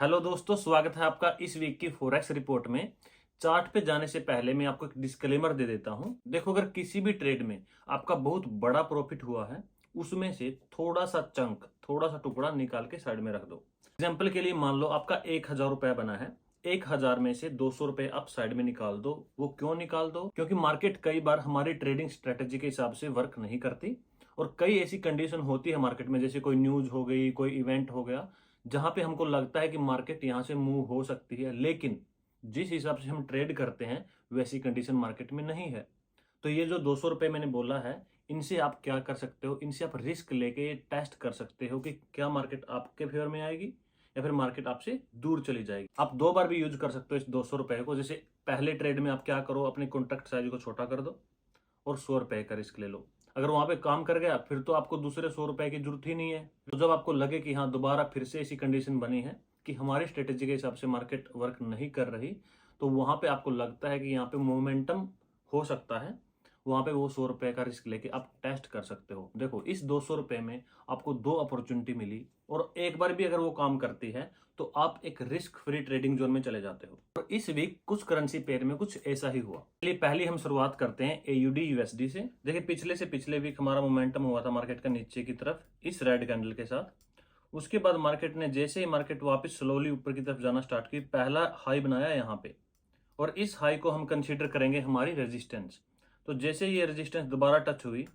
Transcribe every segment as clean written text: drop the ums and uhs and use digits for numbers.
Hello दोस्तों, स्वागत है आपका इस वीक की फॉरेक्स रिपोर्ट में। चार्ट पे जाने से पहले मैं आपको एक डिस्क्लेमर दे देता हूं। देखो, अगर किसी भी ट्रेड में आपका बहुत बड़ा प्रॉफिट हुआ है, उसमें से थोड़ा सा टुकड़ा निकाल के साइड में रख दो। एग्जाम्पल के लिए मान लो आपका 1,000 रुपया बना है। 1,000 में से 200 रुपए आप साइड में निकाल दो। वो क्यों निकाल दो? क्योंकि मार्केट कई बार हमारी ट्रेडिंग स्ट्रेटेजी के हिसाब से वर्क नहीं करती और कई ऐसी कंडीशन होती है मार्केट में, जैसे कोई न्यूज हो गई, कोई इवेंट हो गया, जहां पे हमको लगता है कि मार्केट यहां से मूव हो सकती है, लेकिन जिस हिसाब से हम ट्रेड करते हैं वैसी कंडीशन मार्केट में नहीं है। तो ये जो 200 रुपए मैंने बोला है, इनसे आप क्या कर सकते हो, इनसे आप रिस्क लेके टेस्ट कर सकते हो कि क्या मार्केट आपके फेवर में आएगी या फिर मार्केट आपसे दूर चली जाएगी। आप दो बार भी यूज कर सकते हो इस 200 रुपए को। जैसे पहले ट्रेड में आप क्या करो, अपने कॉन्ट्रैक्ट साइज को छोटा कर दो और 100 रुपए का रिस्क ले लो। अगर वहां पे काम कर गया फिर तो आपको दूसरे 100 रुपए की जरूरत ही नहीं है। तो जब आपको लगे कि हाँ, दोबारा फिर से ऐसी कंडीशन बनी है कि हमारी स्ट्रेटेजी के हिसाब से मार्केट वर्क नहीं कर रही, तो वहां पे आपको लगता है कि यहाँ पे मोमेंटम हो सकता है, वहां पे वो 100 रुपए का रिस्क लेके आप टेस्ट कर सकते हो। देखो, इस 200 रुपए में आपको दो अपॉर्चुनिटी मिली और एक बार भी अगर वो काम करती है तो आप एक रिस्क फ्री ट्रेडिंग जोन में चले जाते हो। और इस वीक कुछ करेंसी पेयर में कुछ ऐसा ही हुआ। चलिए पहले हम शुरुआत करते हैं एयूडी यूएसडी से। देखिए, पिछले से पिछले वीक हमारा मोमेंटम हुआ था मार्केट का नीचे की तरफ इस रेड कैंडल के साथ। उसके बाद मार्केट ने जैसे ही मार्केट वापस स्लोली ऊपर की तरफ जाना स्टार्ट की, पहला हाई बनाया यहाँ पे और इस हाई को हम कंसीडर करेंगे हमारी रेजिस्टेंस। तो जैसे ये रेजिस्टेंस दोबारा टच हुई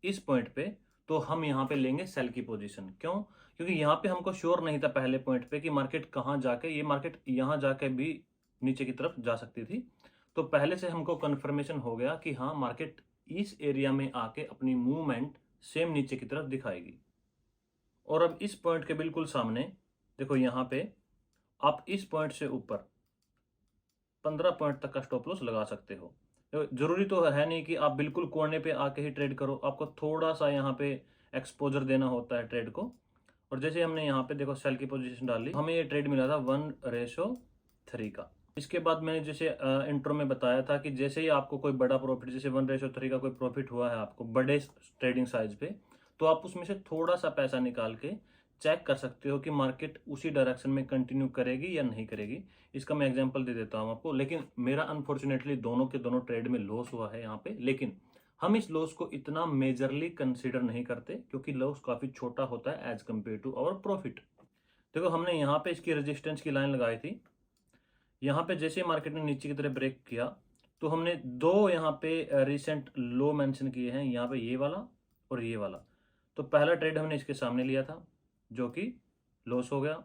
इस पॉइंट पे, तो हम यहाँ पे लेंगे सेल की पोजीशन। क्यों? क्योंकि यहाँ पे हमको श्योर नहीं था पहले पॉइंट पे कि मार्केट कहाँ जाके, ये मार्केट यहाँ जाके भी नीचे की तरफ जा सकती थी। तो पहले से हमको कंफर्मेशन हो गया कि हाँ, मार्केट इस एरिया में आके अपनी मूवमेंट सेम नीचे की तरफ दिखाएगी। और अब इस पॉइंट के बिल्कुल सामने देखो, यहाँ पे आप इस पॉइंट से ऊपर 15 पॉइंट तक का स्टॉप लॉस लगा सकते हो। जरूरी तो है नहीं कि आप बिल्कुल कोने पे आके ही ट्रेड करो, आपको थोड़ा सा यहाँ पे एक्सपोजर देना होता है ट्रेड को। और जैसे हमने यहाँ पे देखो सेल की पोजीशन डाली, हमें ये ट्रेड मिला था 1:3 का। इसके बाद मैंने जैसे इंट्रो में बताया था कि जैसे ही आपको कोई बड़ा प्रॉफिट, जैसे 1:3 का कोई प्रॉफिट हुआ है आपको बड़े ट्रेडिंग साइज पे, तो आप उसमें से थोड़ा सा पैसा निकाल के चेक कर सकते हो कि मार्केट उसी डायरेक्शन में कंटिन्यू करेगी या नहीं करेगी। इसका मैं एग्जांपल दे देता हूं आपको। लेकिन मेरा अनफॉर्चुनेटली दोनों के दोनों ट्रेड में लॉस हुआ है यहाँ पे, लेकिन हम इस लॉस को इतना मेजरली कंसीडर नहीं करते क्योंकि लॉस काफी छोटा होता है as compared to our profit. देखो, हमने यहाँ पे इसकी रेजिस्टेंस की लाइन लगाई थी। यहाँ पे जैसे मार्केट ने नीचे की तरफ ब्रेक किया तो हमने दो यहाँ पे रिसेंट लो मेंशन किए हैं, यहाँ पे ये वाला और ये वाला। तो पहला ट्रेड हमने इसके सामने लिया था जो कि लॉस हो गया,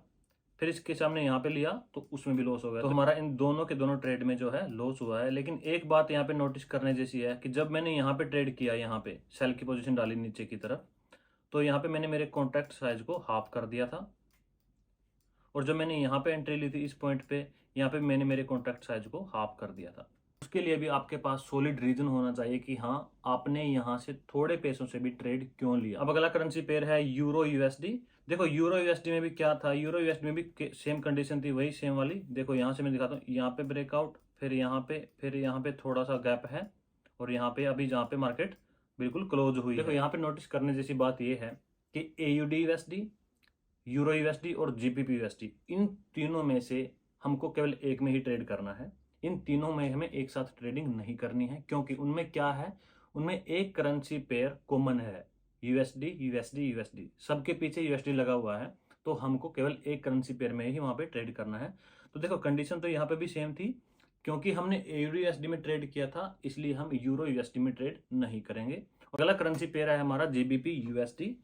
फिर इसके सामने यहाँ पे लिया तो उसमें भी लॉस हो गया। तो हमारा इन दोनों के दोनों ट्रेड में जो है लॉस हुआ है। लेकिन एक बात यहाँ पे नोटिस करने जैसी है कि जब मैंने यहाँ पे ट्रेड किया, यहाँ पे सेल की पोजीशन डाली नीचे की तरफ, तो यहाँ पे मैंने मेरे कॉन्ट्रैक्ट साइज को हाफ कर दिया था। और जब मैंने यहाँ पे एंट्री ली थी इस पॉइंट पे, यहाँ पे मैंने मेरे कॉन्ट्रैक्ट साइज को हाफ कर दिया था। उसके लिए भी आपके पास सॉलिड रीजन होना चाहिए कि हाँ, आपने यहाँ से थोड़े पैसों से भी ट्रेड क्यों लिया। अब अगला करेंसी पेयर है यूरो यूएसडी। देखो, यूरो यूएसडी में भी क्या था, यूरो यूएसडी में भी सेम कंडीशन थी, वही सेम वाली। देखो, यहाँ से मैं दिखाता हूँ, यहाँ पे ब्रेकआउट, फिर यहाँ पे थोड़ा सा गैप है और यहाँ पे अभी जहाँ पे मार्केट बिल्कुल क्लोज हुई। देखो, यहाँ पे नोटिस करने जैसी बात यह है कि एयूडी यूएसडी, यूरो यूएसडी और जीबीपी यूएसडी, इन तीनों में से हमको केवल एक में ही ट्रेड करना है। इन तीनों में हमें एक साथ ट्रेडिंग नहीं करनी है क्योंकि उनमें क्या है, उनमें एक करेंसी पेयर कॉमन है, यूएसडी यूएसडी यूएसडी, सबके पीछे यूएसडी लगा हुआ है। तो हमको केवल एक करेंसी पेयर में ही वहां पे ट्रेड करना है। तो देखो, कंडीशन तो यहाँ पे भी सेम थी, क्योंकि हमने यूरो यूएसडी में ट्रेड किया था इसलिए हम यूरो यूएसडी में ट्रेड नहीं करेंगे। अगला करेंसी पेयर है हमारा जीबीपी यूएसडी।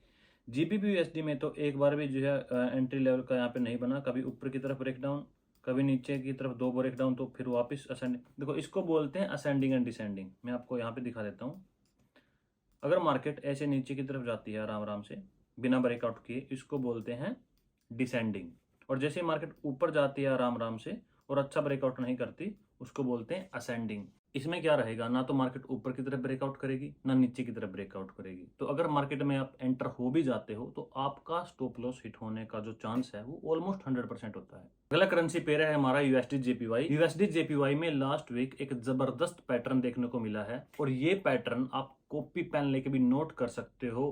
जीबीपी यूएसडी में तो एक बार भी जो है एंट्री लेवल का यहाँ पे नहीं बना, कभी ऊपर की तरफ ब्रेक डाउन, कभी नीचे की तरफ दो ब्रेक डाउन, तो फिर वापस असेंडिंग। देखो, इसको बोलते हैं असेंडिंग एंड डिसेंडिंग। मैं आपको यहाँ पे दिखा देता हूँ। अगर मार्केट ऐसे नीचे की तरफ जाती है आराम आराम से बिना ब्रेकआउट किए, इसको बोलते हैं डिसेंडिंग। और जैसे मार्केट ऊपर जाती है आराम आराम से और अच्छा ब्रेकआउट नहीं करती, उसको बोलते हैं असेंडिंग। इसमें क्या रहेगा, ना तो मार्केट ऊपर की तरफ ब्रेकआउट करेगी ना नीचे की तरफ ब्रेकआउट करेगी। तो अगर मार्केट में आप एंटर हो भी जाते हो तो आपका स्टॉप लॉस हिट होने का जो चांस है वो ऑलमोस्ट 100% होता है। अगला करेंसी पेयर है हमारा यूएसडी जेपीवाई। यूएसडी जेपीवाई में लास्ट वीक एक जबरदस्त पैटर्न देखने को मिला है और ये पैटर्न आप कॉपी पेन लेके भी नोट कर सकते हो।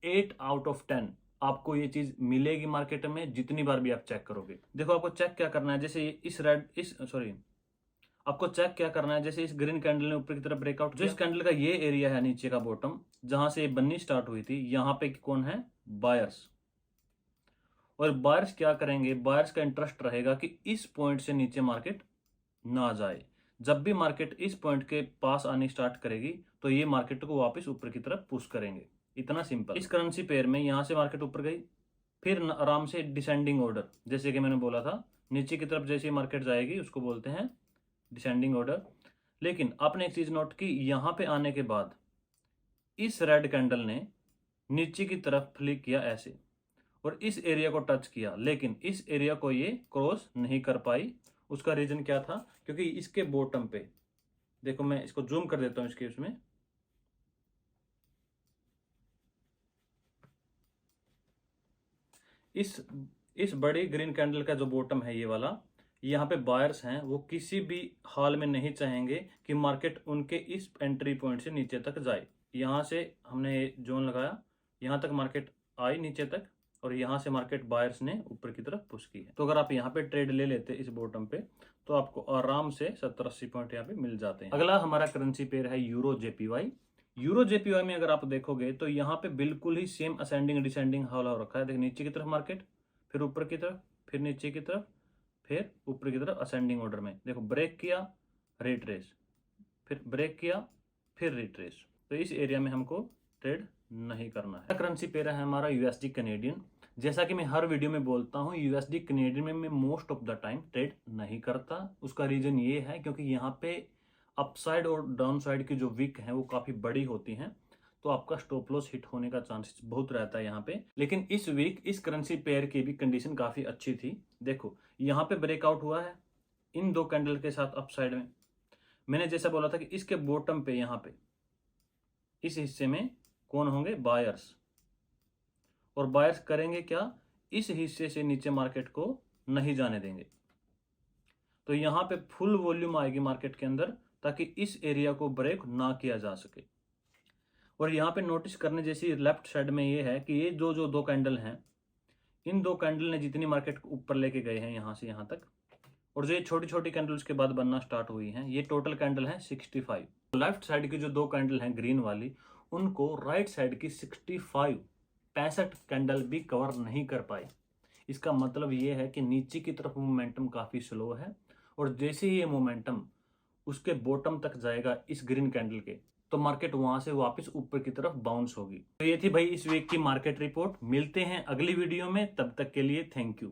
8 आउट ऑफ 10 आपको ये चीज मिलेगी मार्केट में जितनी बार भी आप चेक करोगे। देखो आपको चेक क्या करना है, जैसे आपको चेक क्या करना है, जैसे इस ग्रीन कैंडल ने ऊपर की तरफ ब्रेकआउट, जो इस कैंडल का ये एरिया है नीचे का बॉटम, जहां से ये बननी स्टार्ट हुई थी, यहाँ पे कौन है, बायर्स। और बायर्स क्या करेंगे, बायर्स का इंटरेस्ट रहेगा कि इस पॉइंट से नीचे मार्केट ना जाए। जब भी मार्केट इस पॉइंट के पास आनी स्टार्ट करेगी तो ये मार्केट को वापस ऊपर की तरफ पुश करेंगे। इतना सिंपल। इस करेंसी पेयर में यहां से मार्केट ऊपर गई, फिर आराम से डिसेंडिंग ऑर्डर, जैसे कि मैंने बोला था नीचे की तरफ जैसे मार्केट जाएगी उसको बोलते हैं डिसेंडिंग ऑर्डर। लेकिन आपने एक चीज नोट की, यहां पे आने के बाद इस रेड कैंडल ने नीचे की तरफ फ्लिक किया ऐसे और इस एरिया को टच किया, लेकिन इस एरिया को ये क्रॉस नहीं कर पाई। उसका रीजन क्या था, क्योंकि इसके बॉटम पे देखो, मैं इसको जूम कर देता हूं इसके उसमें, इस बड़ी ग्रीन कैंडल का जो बॉटम है ये वाला, यहाँ पे बायर्स हैं, वो किसी भी हाल में नहीं चाहेंगे कि मार्केट उनके इस एंट्री पॉइंट से नीचे तक जाए। यहाँ से हमने जोन लगाया, यहाँ तक मार्केट आई नीचे तक, और यहाँ से मार्केट बायर्स ने ऊपर की तरफ पुश की है। तो अगर आप यहाँ पे ट्रेड ले लेते इस बॉटम पे तो आपको आराम से 70-80 पॉइंट यहाँ पे मिल जाते हैं। अगला हमारा करेंसी पेयर है यूरो जेपीवाई। यूरो जेपीवाई में अगर आप देखोगे तो यहाँ पे बिल्कुल ही सेम असेंडिंग डिसेंडिंग हाल हो रखा है। देखिए नीचे की तरफ मार्केट, फिर ऊपर की तरफ, फिर नीचे की तरफ, फिर ऊपर की तरफ असेंडिंग ऑर्डर में। देखो ब्रेक किया, रिट्रेस, फिर ब्रेक किया, फिर रिट्रेस। तो इस एरिया में हमको ट्रेड नहीं करना है। करेंसी पेयर है हमारा यूएसडी कनेडियन। जैसा कि मैं हर वीडियो में बोलता हूं, यूएसडी कनेडियन में मैं most of the time trade नहीं करता। उसका रीजन ये है क्योंकि यहाँ पे अपसाइड और डाउन साइड की जो विक है वो काफी बड़ी होती हैं, तो आपका स्टॉप लॉस हिट होने का चांसेस बहुत रहता है यहाँ पे। लेकिन इस वीक इस करेंसी पेयर की भी कंडीशन काफी अच्छी थी। देखो यहाँ पे ब्रेकआउट हुआ है इन दो कैंडल के साथ अपसाइड में। मैंने जैसा बोला था कि इसके बॉटम पे यहाँ पे इस हिस्से में कौन होंगे, बायर्स। और बायर्स करेंगे क्या, इस हिस्से से नीचे मार्केट को नहीं जाने देंगे। तो यहाँ पे फुल वॉल्यूम आएगी मार्केट के अंदर ताकि इस एरिया को ब्रेक ना किया जा सके। और यहाँ पे नोटिस करने जैसी लेफ्ट साइड में ये है कि ये जो दो कैंडल हैं, इन दो कैंडल ने जितनी मार्केट को ऊपर लेके गए हैं यहाँ से यहाँ तक, और जो ये छोटी छोटी कैंडल उसके बाद बनना स्टार्ट हुई हैं, ये टोटल कैंडल है 65। लेफ्ट साइड की जो दो कैंडल हैं ग्रीन वाली, उनको राइट साइड की 65 कैंडल भी कवर नहीं कर पाए। इसका मतलब ये है कि नीचे की तरफ मोमेंटम काफी स्लो है, और जैसे ही ये मोमेंटम उसके बॉटम तक जाएगा इस ग्रीन कैंडल के, तो मार्केट वहां से वापस ऊपर की तरफ बाउंस होगी। तो ये थी भाई इस वीक की मार्केट रिपोर्ट। मिलते हैं अगली वीडियो में, तब तक के लिए थैंक यू।